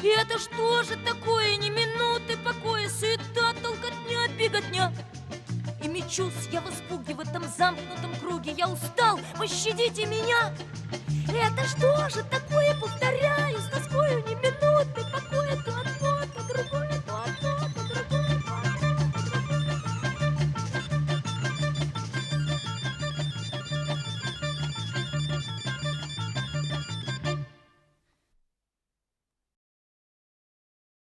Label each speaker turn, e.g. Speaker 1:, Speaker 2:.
Speaker 1: И это что же такое? Ни минуты покоя, суета, толкотня, беготня. И мечусь я в испуге в этом замкнутом круге. Я устал, пощадите меня. Это что же такое, повторяю, с тоскою ни минуты